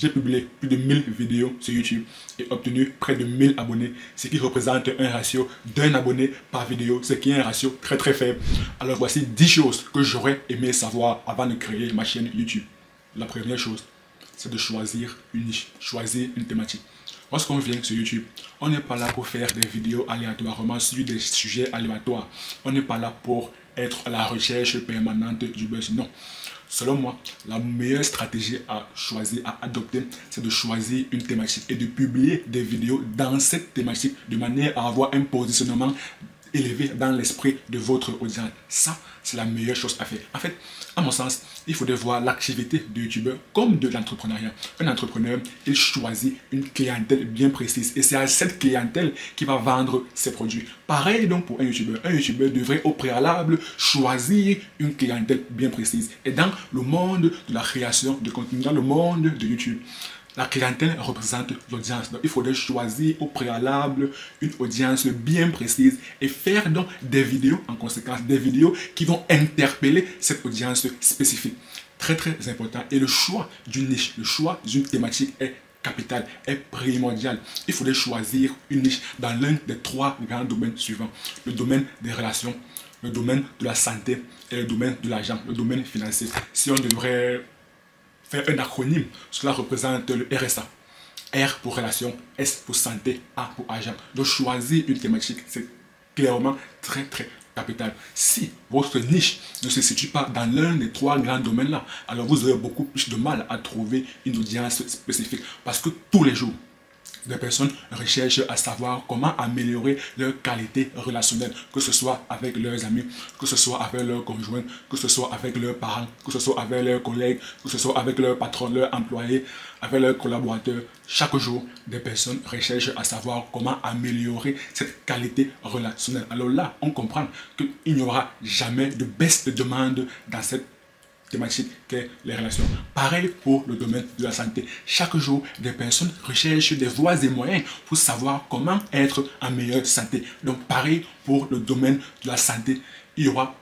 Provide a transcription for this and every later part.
j'ai publié plus de 1000 vidéos sur YouTube et obtenu près de 1000 abonnés, ce qui représente un ratio d'un abonné par vidéo, ce qui est un ratio très faible. Alors voici 10 choses que j'aurais aimé savoir avant de créer ma chaîne YouTube. La première chose, c'est de choisir une niche, choisir une thématique. Lorsqu'on vient sur YouTube, on n'est pas là pour faire des vidéos aléatoirement sur des sujets aléatoires. On n'est pas là pour être à la recherche permanente du buzz. Non. Selon moi, la meilleure stratégie à choisir, à adopter, c'est de choisir une thématique et de publier des vidéos dans cette thématique de manière à avoir un positionnement élevé dans l'esprit de votre audience. Ça, c'est la meilleure chose à faire. En fait, à mon sens, il faudrait voir l'activité de youtubeur comme de l'entrepreneuriat. Un entrepreneur, il choisit une clientèle bien précise et c'est à cette clientèle qui va vendre ses produits. Pareil donc pour un youtubeur. Un youtubeur devrait au préalable choisir une clientèle bien précise. Et dans le monde de la création de contenu, dans le monde de YouTube, la clientèle représente l'audience. Donc, il faudrait choisir au préalable une audience bien précise et faire donc des vidéos en conséquence, des vidéos qui vont interpeller cette audience spécifique. Très important. Et le choix d'une niche, le choix d'une thématique est capital, est primordial. Il faudrait choisir une niche dans l'un des 3 grands domaines suivants. Le domaine des relations, le domaine de la santé et le domaine de l'argent, le domaine financier. Si on devrait faire un acronyme, cela représente le RSA. R pour relation, S pour santé, A pour argent. Donc choisir une thématique, c'est clairement très capital. Si votre niche ne se situe pas dans l'un des 3 grands domaines là, alors vous aurez beaucoup plus de mal à trouver une audience spécifique. Parce que tous les jours, des personnes recherchent à savoir comment améliorer leur qualité relationnelle, que ce soit avec leurs amis, que ce soit avec leurs conjoints, que ce soit avec leurs parents, que ce soit avec leurs collègues, que ce soit avec leurs patrons, leurs employés, avec leurs collaborateurs. Chaque jour, des personnes recherchent à savoir comment améliorer cette qualité relationnelle. Alors là, on comprend qu'il n'y aura jamais de baisse de demande dans cette thématique qu'est les relations. Pareil pour le domaine de la santé. Chaque jour, des personnes recherchent des voies et moyens pour savoir comment être en meilleure santé. Donc pareil pour le domaine de la santé. Il y aura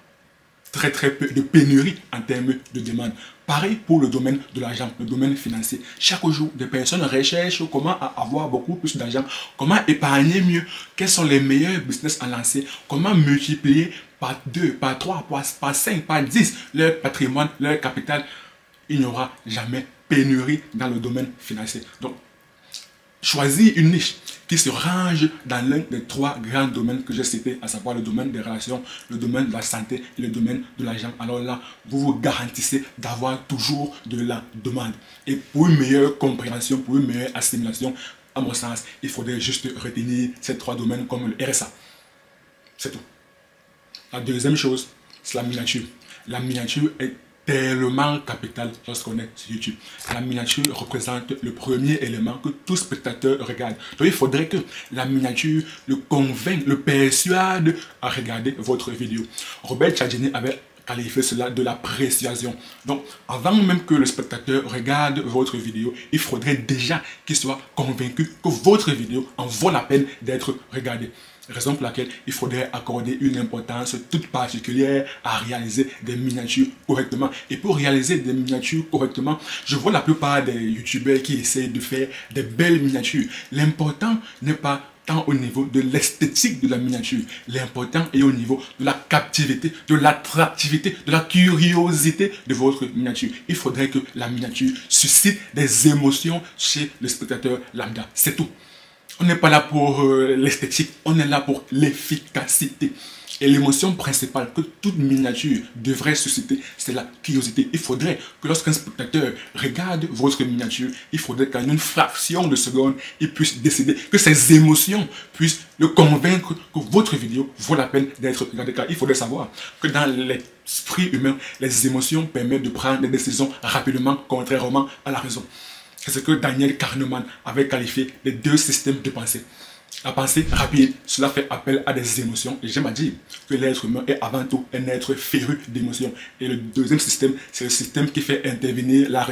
très peu de pénurie en termes de demande. Pareil pour le domaine de l'argent, le domaine financier. Chaque jour, des personnes recherchent comment avoir beaucoup plus d'argent, comment épargner mieux, quels sont les meilleurs business à lancer, comment multiplier par 2, par 3, par 5, par 10 leur patrimoine, leur capital. Il n'y aura jamais pénurie dans le domaine financier. Donc, choisir une niche qui se range dans l'un des 3 grands domaines que j'ai cités, à savoir le domaine des relations, le domaine de la santé et le domaine de l'argent. Alors là, vous vous garantissez d'avoir toujours de la demande. Et pour une meilleure compréhension, pour une meilleure assimilation, à mon sens, il faudrait juste retenir ces 3 domaines comme le RSA. C'est tout. La deuxième chose, c'est la miniature. La miniature est tellement capital lorsqu'on est sur YouTube. La miniature représente le premier élément que tout spectateur regarde. Donc il faudrait que la miniature le convainque, le persuade à regarder votre vidéo. Robert Cialdini avait qualifié cela de la persuasion. Donc avant même que le spectateur regarde votre vidéo, il faudrait déjà qu'il soit convaincu que votre vidéo en vaut la peine d'être regardée. Raison pour laquelle il faudrait accorder une importance toute particulière à réaliser des miniatures correctement. Et pour réaliser des miniatures correctement, je vois la plupart des youtubeurs qui essayent de faire des belles miniatures. L'important n'est pas tant au niveau de l'esthétique de la miniature. L'important est au niveau de la captivité, de l'attractivité, de la curiosité de votre miniature. Il faudrait que la miniature suscite des émotions chez le spectateur lambda. C'est tout. On n'est pas là pour l'esthétique, on est là pour l'efficacité. Et l'émotion principale que toute miniature devrait susciter, c'est la curiosité. Il faudrait que lorsqu'un spectateur regarde votre miniature, il faudrait qu'en une fraction de seconde, il puisse décider, que ses émotions puissent le convaincre que votre vidéo vaut la peine d'être regardée. Car il faudrait savoir que dans l'esprit humain, les émotions permettent de prendre des décisions rapidement, contrairement à la raison. C'est ce que Daniel Kahneman avait qualifié les 2 systèmes de pensée. La pensée rapide, cela fait appel à des émotions. Et j'aime à dire que l'être humain est avant tout un être féru d'émotions. Et le deuxième système, c'est le système qui fait intervenir la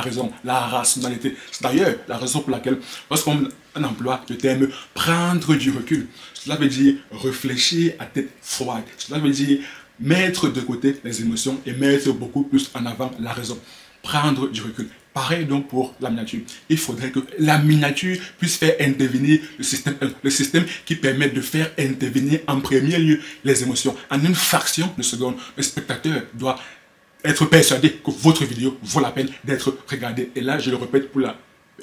raison, la rationalité. C'est d'ailleurs la raison pour laquelle, lorsqu'on emploie le terme prendre du recul, cela veut dire réfléchir à tête froide. Cela veut dire mettre de côté les émotions et mettre beaucoup plus en avant la raison. Prendre du recul. Pareil donc pour la miniature. Il faudrait que la miniature puisse faire intervenir le système qui permet de faire intervenir en premier lieu les émotions. En une fraction de seconde, le spectateur doit être persuadé que votre vidéo vaut la peine d'être regardée. Et là, je le répète pour la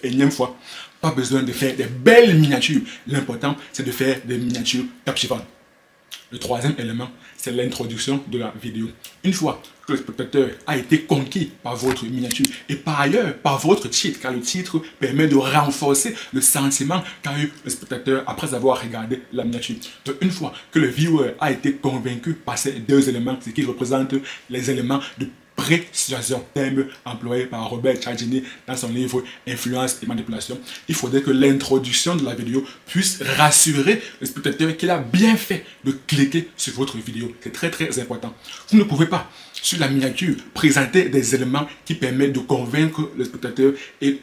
énième fois, pas besoin de faire des belles miniatures. L'important, c'est de faire des miniatures captivantes. Le troisième élément, c'est l'introduction de la vidéo. Une fois que le spectateur a été conquis par votre miniature et par ailleurs par votre titre, car le titre permet de renforcer le sentiment qu'a eu le spectateur après avoir regardé la miniature. Donc une fois que le viewer a été convaincu par ces deux éléments, ce qui représente les éléments de présuasion, terme employé par Robert Cialdini dans son livre Influence et manipulation, il faudrait que l'introduction de la vidéo puisse rassurer le spectateur qu'il a bien fait de cliquer sur votre vidéo. C'est très important. Vous ne pouvez pas, sur la miniature, présenter des éléments qui permettent de convaincre le spectateur et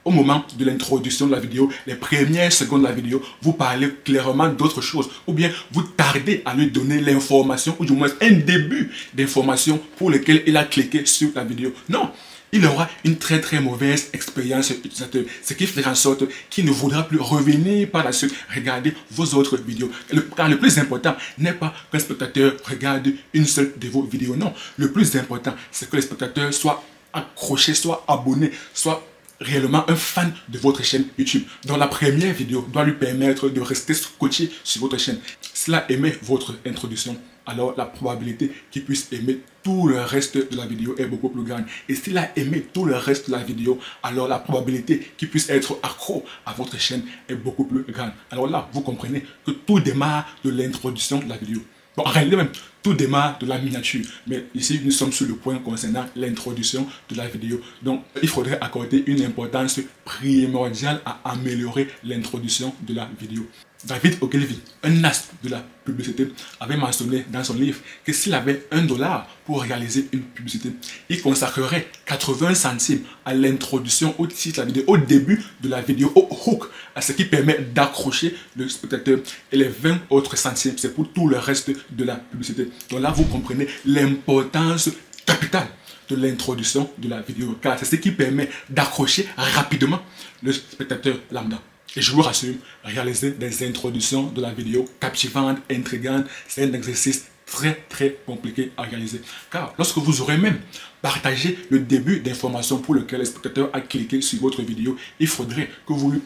au moment de l'introduction de la vidéo, les premières secondes de la vidéo, vous parlez clairement d'autre chose. Ou bien vous tardez à lui donner l'information, ou du moins un début d'information pour lequel il a cliqué sur la vidéo. Non, il aura une très mauvaise expérience utilisateur. Ce qui fait en sorte qu'il ne voudra plus revenir par la suite regarder vos autres vidéos. Car le plus important n'est pas qu'un spectateur regarde une seule de vos vidéos. Non, le plus important, c'est que le spectateur soit accroché, soit abonné, soit réellement un fan de votre chaîne YouTube. Donc la première vidéo doit lui permettre de rester scotché sur votre chaîne. S'il a aimé votre introduction, alors la probabilité qu'il puisse aimer tout le reste de la vidéo est beaucoup plus grande. Et s'il a aimé tout le reste de la vidéo, alors la probabilité qu'il puisse être accro à votre chaîne est beaucoup plus grande. Alors là, vous comprenez que tout démarre de l'introduction de la vidéo. Bon, en réalité même, tout démarre de la miniature. Mais ici, nous sommes sur le point concernant l'introduction de la vidéo. Donc, il faudrait accorder une importance primordiale à améliorer l'introduction de la vidéo. David Ogilvy, un as de la publicité, avait mentionné dans son livre que s'il avait $1 pour réaliser une publicité, il consacrerait 80 centimes à l'introduction, au titre de la vidéo, au début de la vidéo, au hook, à ce qui permet d'accrocher le spectateur. Et les 20 autres centimes, c'est pour tout le reste de la publicité. Donc là, vous comprenez l'importance capitale de l'introduction de la vidéo, car c'est ce qui permet d'accrocher rapidement le spectateur lambda. Et je vous rassure, réaliser des introductions de la vidéo captivantes, intrigantes, c'est un exercice très compliqué à réaliser. Car lorsque vous aurez même partagé le début d'information pour lequel le spectateur a cliqué sur votre vidéo, il faudrait que vous lui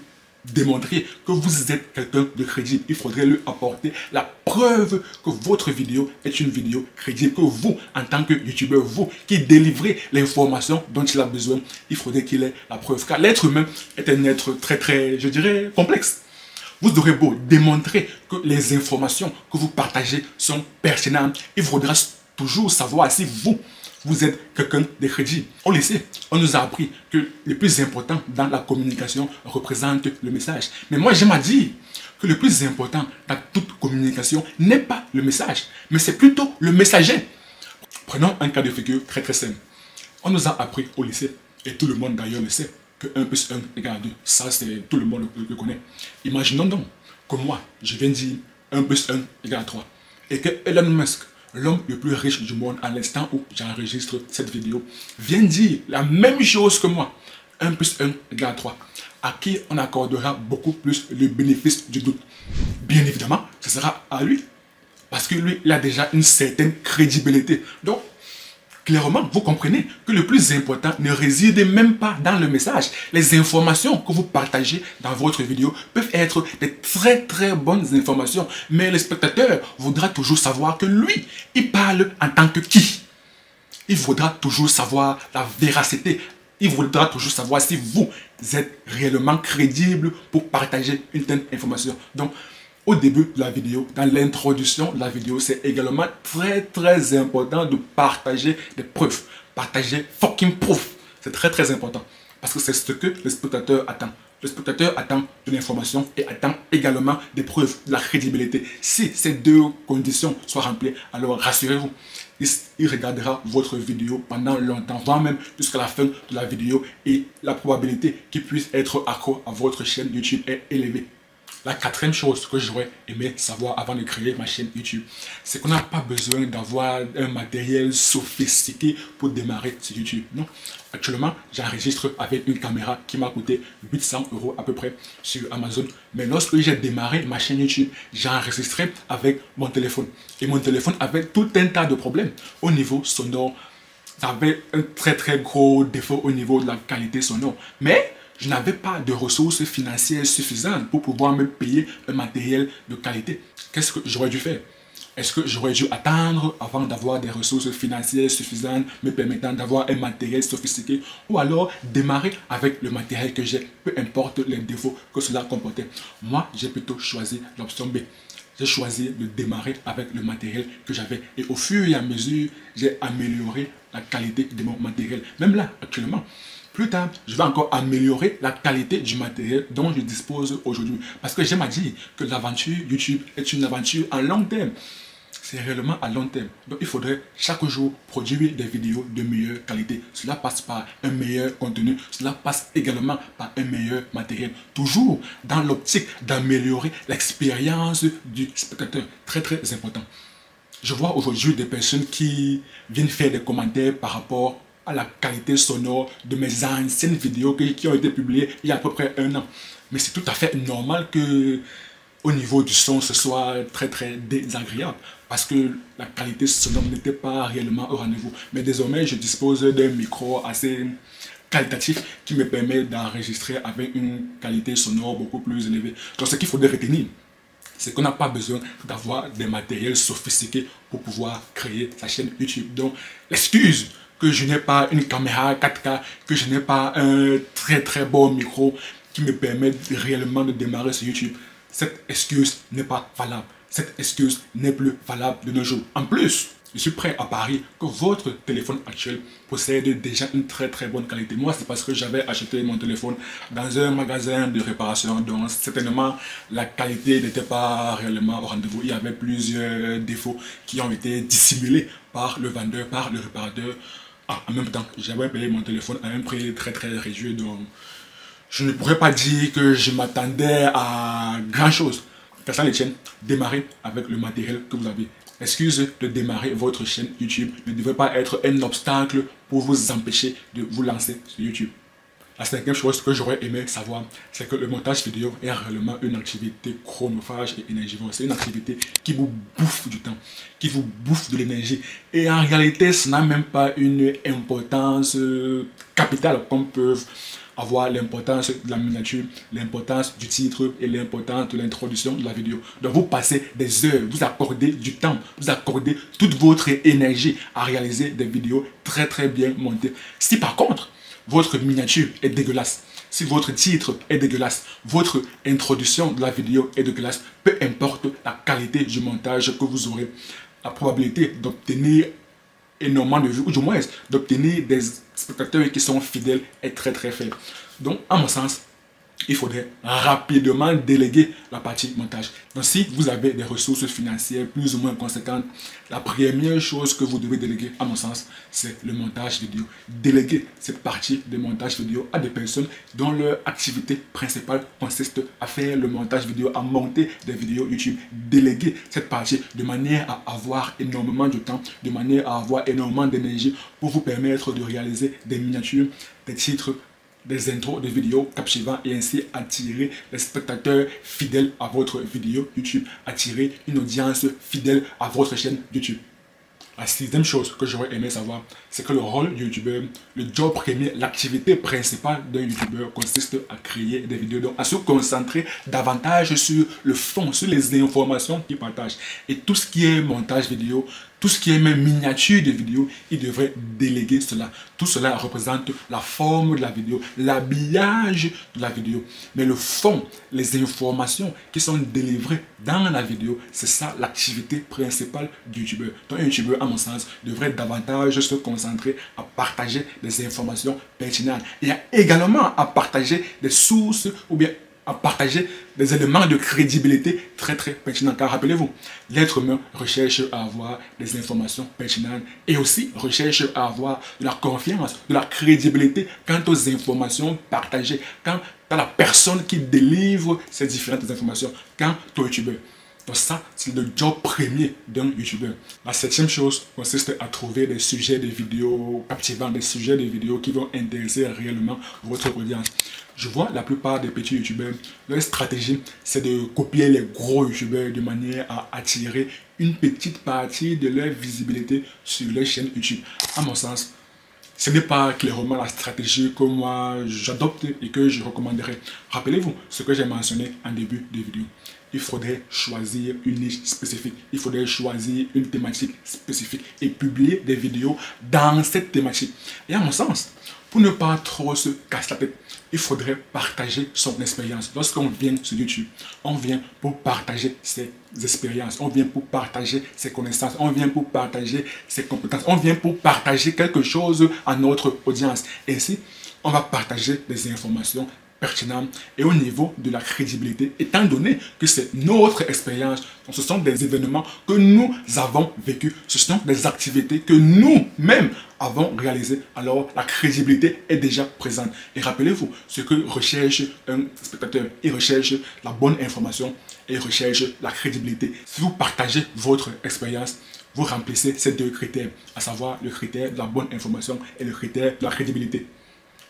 démontriez que vous êtes quelqu'un de crédible. Il faudrait lui apporter la preuve que votre vidéo est une vidéo crédible, que vous, en tant que youtubeur, vous qui délivrez l'information dont il a besoin, il faudrait qu'il ait la preuve. Car l'être humain est un être très, je dirais, complexe. Vous aurez beau démontrer que les informations que vous partagez sont pertinentes, il faudra toujours savoir si vous êtes quelqu'un de crédible. On le sait, on nous a appris que le plus important dans la communication représente le message. Mais moi, j'aime à dire que le plus important dans toute communication n'est pas le message, mais c'est plutôt le messager. Prenons un cas de figure très simple. On nous a appris au lycée, et tout le monde d'ailleurs le sait, que 1 plus 1 égale 2. Ça, c'est tout le monde le connaît. Imaginons donc que moi, je viens dire 1 plus 1 égale 3. Et que Elon Musk, l'homme le plus riche du monde à l'instant où j'enregistre cette vidéo, vient dire la même chose que moi. 1 plus 1 égale 3. À qui on accordera beaucoup plus le bénéfice du doute. Bien évidemment, ce sera à lui. Parce que lui, il a déjà une certaine crédibilité. Donc, clairement, vous comprenez que le plus important ne réside même pas dans le message. Les informations que vous partagez dans votre vidéo peuvent être des très bonnes informations. Mais le spectateur voudra toujours savoir que lui, il parle en tant que qui. Il voudra toujours savoir la véracité. Il voudra toujours savoir si vous êtes réellement crédible pour partager une telle information. Donc, au début de la vidéo, dans l'introduction de la vidéo, c'est également très important de partager des preuves. Partager fucking proof. C'est très important. Parce que c'est ce que le spectateur attend. Le spectateur attend de l'information et attend également des preuves, de la crédibilité. Si ces deux conditions sont remplies, alors rassurez-vous, il regardera votre vidéo pendant longtemps, voire même jusqu'à la fin de la vidéo, et la probabilité qu'il puisse être accro à votre chaîne YouTube est élevée. La quatrième chose que j'aurais aimé savoir avant de créer ma chaîne YouTube, c'est qu'on n'a pas besoin d'avoir un matériel sophistiqué pour démarrer sur YouTube. Non, actuellement, j'enregistre avec une caméra qui m'a coûté 800 € à peu près sur Amazon. Mais lorsque j'ai démarré ma chaîne YouTube, j'ai enregistré avec mon téléphone. Et mon téléphone avait tout un tas de problèmes au niveau sonore. Ça avait un très gros défaut au niveau de la qualité sonore. Mais je n'avais pas de ressources financières suffisantes pour pouvoir me payer un matériel de qualité. Qu'est-ce que j'aurais dû faire? Est-ce que j'aurais dû attendre avant d'avoir des ressources financières suffisantes me permettant d'avoir un matériel sophistiqué, ou alors démarrer avec le matériel que j'ai, peu importe les défauts que cela comportait? Moi, j'ai plutôt choisi l'option B. J'ai choisi de démarrer avec le matériel que j'avais. Et au fur et à mesure, j'ai amélioré la qualité de mon matériel. Même là, actuellement, plus tard, je vais encore améliorer la qualité du matériel dont je dispose aujourd'hui. Parce que j'aime à dire que l'aventure YouTube est une aventure à long terme. C'est réellement à long terme. Donc il faudrait chaque jour produire des vidéos de meilleure qualité. Cela passe par un meilleur contenu. Cela passe également par un meilleur matériel. Toujours dans l'optique d'améliorer l'expérience du spectateur. Très important. Je vois aujourd'hui des personnes qui viennent faire des commentaires par rapport à la qualité sonore de mes anciennes vidéos qui ont été publiées il y a à peu près 1 an. Mais c'est tout à fait normal que au niveau du son, ce soit très désagréable parce que la qualité sonore n'était pas réellement au rendez-vous. Mais désormais, je dispose d'un micro assez qualitatif qui me permet d'enregistrer avec une qualité sonore beaucoup plus élevée. Donc ce qu'il faudrait retenir, c'est qu'on n'a pas besoin d'avoir des matériels sophistiqués pour pouvoir créer sa chaîne YouTube. Donc l'excuse que je n'ai pas une caméra 4K, que je n'ai pas un très bon micro qui me permet réellement de démarrer sur YouTube, cette excuse n'est pas valable. Cette excuse n'est plus valable de nos jours. En plus, je suis prêt à parier que votre téléphone actuel possède déjà une très bonne qualité. Moi, c'est parce que j'avais acheté mon téléphone dans un magasin de réparation. Donc, certainement, la qualité n'était pas réellement au rendez-vous. Il y avait plusieurs défauts qui ont été dissimulés par le vendeur, par le réparateur. En même temps, j'avais payé mon téléphone à un prix très réduit. Donc, je ne pourrais pas dire que je m'attendais à grand chose. Qu'à ça les tienne, démarrez avec le matériel que vous avez. L'excuse de démarrer votre chaîne YouTube ne devrait pas être un obstacle pour vous empêcher de vous lancer sur YouTube. La cinquième chose que j'aurais aimé savoir, c'est que le montage vidéo est réellement une activité chronophage et énergivore. C'est une activité qui vous bouffe du temps, qui vous bouffe de l'énergie. Et en réalité, ce n'a même pas une importance capitale comme peuvent avoir l'importance de la miniature, l'importance du titre et l'importance de l'introduction de la vidéo. Donc vous passez des heures, vous accordez du temps, vous accordez toute votre énergie à réaliser des vidéos très bien montées. Si par contre, votre miniature est dégueulasse, si votre titre est dégueulasse, votre introduction de la vidéo est dégueulasse, peu importe la qualité du montage que vous aurez, la probabilité d'obtenir énormément de vues, ou du moins d'obtenir des spectateurs qui sont fidèles est très faible. Donc, à mon sens, il faudrait rapidement déléguer la partie montage. Donc, si vous avez des ressources financières plus ou moins conséquentes, la première chose que vous devez déléguer, à mon sens, c'est le montage vidéo. Déléguer cette partie de montage vidéo à des personnes dont leur activité principale consiste à faire le montage vidéo, à monter des vidéos YouTube. Déléguer cette partie de manière à avoir énormément de temps, de manière à avoir énormément d'énergie pour vous permettre de réaliser des miniatures, des titres, des intros de vidéos captivants et ainsi attirer les spectateurs fidèles à votre vidéo YouTube, attirer une audience fidèle à votre chaîne YouTube. La sixième chose que j'aurais aimé savoir, c'est que le rôle du youtubeur, le job premier, l'activité principale d'un youtubeur consiste à créer des vidéos, donc à se concentrer davantage sur le fond, sur les informations qu'il partage. Et tout ce qui est montage vidéo, tout ce qui est même miniature de vidéo, il devrait déléguer cela. Tout cela représente la forme de la vidéo, l'habillage de la vidéo. Mais le fond, les informations qui sont délivrées dans la vidéo, c'est ça l'activité principale du youtubeur. Donc un youtubeur, à mon sens, devrait davantage se concentrer à partager des informations pertinentes et également à partager des sources ou bien à partager des éléments de crédibilité très pertinents. Car rappelez-vous, l'être humain recherche à avoir des informations pertinentes et aussi recherche à avoir de la confiance, de la crédibilité quant aux informations partagées, quant à la personne qui délivre ces différentes informations, quant au youtubeur. Donc ça, c'est le job premier d'un youtubeur. La septième chose consiste à trouver des sujets de vidéos captivants, des sujets de vidéos qui vont intéresser réellement votre audience. Je vois la plupart des petits youtubeurs, leur stratégie, c'est de copier les gros youtubeurs de manière à attirer une petite partie de leur visibilité sur leur chaîne YouTube. À mon sens, ce n'est pas clairement la stratégie que moi j'adopte et que je recommanderais. Rappelez-vous ce que j'ai mentionné en début de vidéo. Il faudrait choisir une niche spécifique, il faudrait choisir une thématique spécifique et publier des vidéos dans cette thématique. Et à mon sens, pour ne pas trop se casser la tête, il faudrait partager son expérience. Lorsqu'on vient sur YouTube, on vient pour partager ses expériences, on vient pour partager ses connaissances, on vient pour partager ses compétences, on vient pour partager quelque chose à notre audience. Ainsi, on va partager des informations pertinentes et au niveau de la crédibilité, étant donné que c'est notre expérience, ce sont des événements que nous avons vécus, ce sont des activités que nous-mêmes avons réalisées, alors la crédibilité est déjà présente. Et rappelez-vous, ce que recherche un spectateur, il recherche la bonne information et il recherche la crédibilité. Si vous partagez votre expérience, vous remplissez ces deux critères, à savoir le critère de la bonne information et le critère de la crédibilité.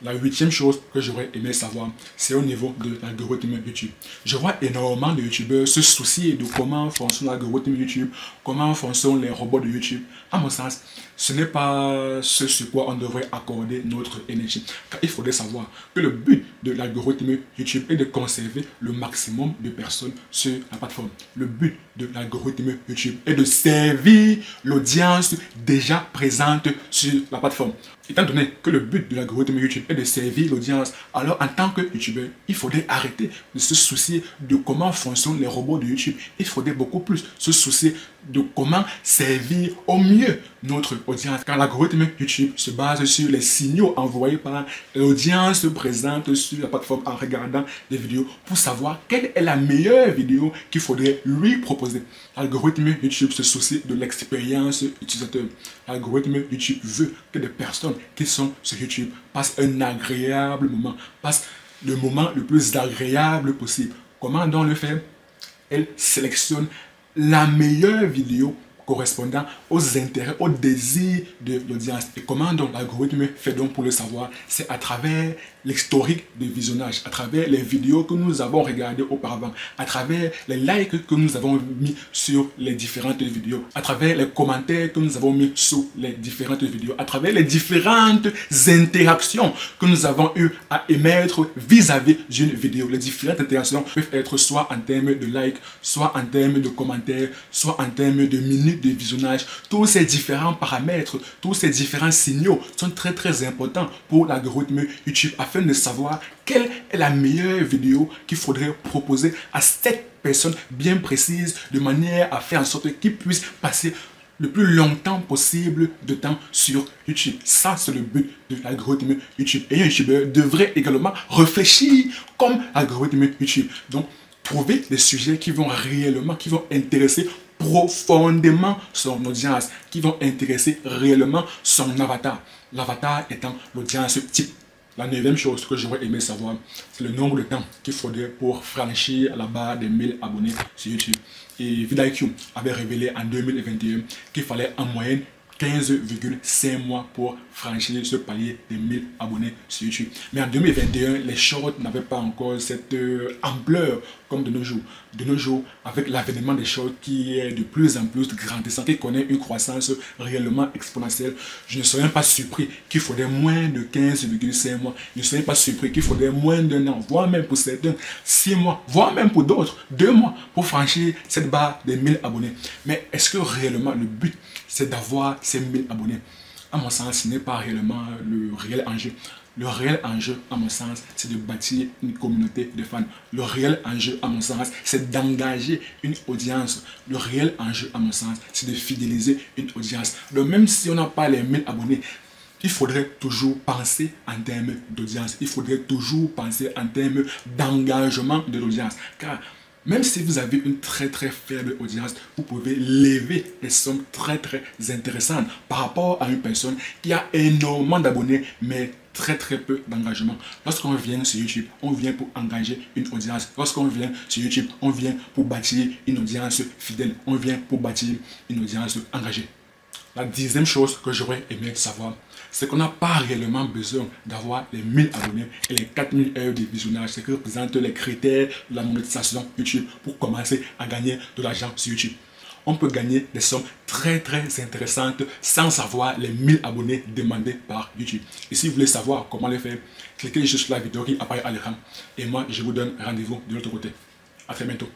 La huitième chose que j'aurais aimé savoir, c'est au niveau de l'algorithme YouTube. Je vois énormément de youtubeurs se soucier de comment fonctionne l'algorithme YouTube, comment fonctionnent les robots de YouTube. À mon sens, ce n'est pas ce sur quoi on devrait accorder notre énergie. Car il faudrait savoir que le but de l'algorithme YouTube est de conserver le maximum de personnes sur la plateforme. Le but de l'algorithme YouTube est de servir l'audience déjà présente sur la plateforme. Étant donné que le but de l'algorithme YouTube est de servir l'audience, alors en tant que youtubeur, il faudrait arrêter de se soucier de comment fonctionnent les robots de YouTube. Il faudrait beaucoup plus se soucier de comment servir au mieux notre audience. Car l'algorithme YouTube se base sur les signaux envoyés par l'audience présente sur la plateforme en regardant des vidéos pour savoir quelle est la meilleure vidéo qu'il faudrait lui proposer. L'algorithme YouTube se soucie de l'expérience utilisateur. L'algorithme YouTube veut que des personnes qui sont sur YouTube passent un agréable moment, passent le moment le plus agréable possible. Comment donc le faire? Elle sélectionne la meilleure vidéo correspondant aux intérêts, aux désirs de l'audience. Et comment donc l'algorithme fait donc pour le savoir? C'est à travers l'historique de visionnage, à travers les vidéos que nous avons regardées auparavant, à travers les likes que nous avons mis sur les différentes vidéos, à travers les commentaires que nous avons mis sur les différentes vidéos, à travers les différentes interactions que nous avons eu à émettre vis-à-vis d'une vidéo. Les différentes interactions peuvent être soit en termes de likes, soit en termes de commentaires, soit en termes de minutes de visionnage. Tous ces différents paramètres, tous ces différents signaux sont très importants pour l'algorithme YouTube afin de savoir quelle est la meilleure vidéo qu'il faudrait proposer à cette personne bien précise de manière à faire en sorte qu'il puisse passer le plus longtemps possible de temps sur YouTube. Ça, c'est le but de l'algorithme YouTube. Et un youtubeur devrait également réfléchir comme l'algorithme YouTube. Donc, trouver des sujets qui vont réellement, qui vont intéresser profondément son audience, qui vont intéresser réellement son avatar. L'avatar étant l'audience type. La neuvième chose que j'aurais aimé savoir, c'est le nombre de temps qu'il faudrait pour franchir la barre des 1000 abonnés sur YouTube. Et VidIQ avait révélé en 2021 qu'il fallait en moyenne 15,5 mois pour franchir ce palier des 1000 abonnés sur YouTube. Mais en 2021, les shorts n'avaient pas encore cette ampleur comme de nos jours. De nos jours, avec l'avènement des shorts qui est de plus en plus grandissant, qui connaît une croissance réellement exponentielle, je ne serais pas surpris qu'il faudrait moins de 15,5 mois. Je ne serais pas surpris qu'il faudrait moins d'un an, voire même pour certains 6 mois, voire même pour d'autres 2 mois pour franchir cette barre des 1000 abonnés. Mais est-ce que réellement le but c'est d'avoir ces 1000 abonnés? À mon sens, ce n'est pas réellement le réel enjeu. Le réel enjeu, à mon sens, c'est de bâtir une communauté de fans. Le réel enjeu, à mon sens, c'est d'engager une audience. Le réel enjeu, à mon sens, c'est de fidéliser une audience. Donc même si on n'a pas les 1000 abonnés, il faudrait toujours penser en termes d'audience. Il faudrait toujours penser en termes d'engagement de l'audience. Car même si vous avez une très faible audience, vous pouvez lever des sommes très intéressantes par rapport à une personne qui a énormément d'abonnés, mais très peu d'engagement. Lorsqu'on vient sur YouTube, on vient pour engager une audience. Lorsqu'on vient sur YouTube, on vient pour bâtir une audience fidèle. On vient pour bâtir une audience engagée. La 10e chose que j'aurais aimé savoir, c'est qu'on n'a pas réellement besoin d'avoir les 1000 abonnés et les 4000 heures de visionnage, ce qui représente les critères de la monétisation YouTube pour commencer à gagner de l'argent sur YouTube. On peut gagner des sommes très intéressantes sans avoir les 1000 abonnés demandés par YouTube. Et si vous voulez savoir comment le faire, cliquez juste sur la vidéo qui apparaît à l'écran et moi je vous donne rendez-vous de l'autre côté. À très bientôt.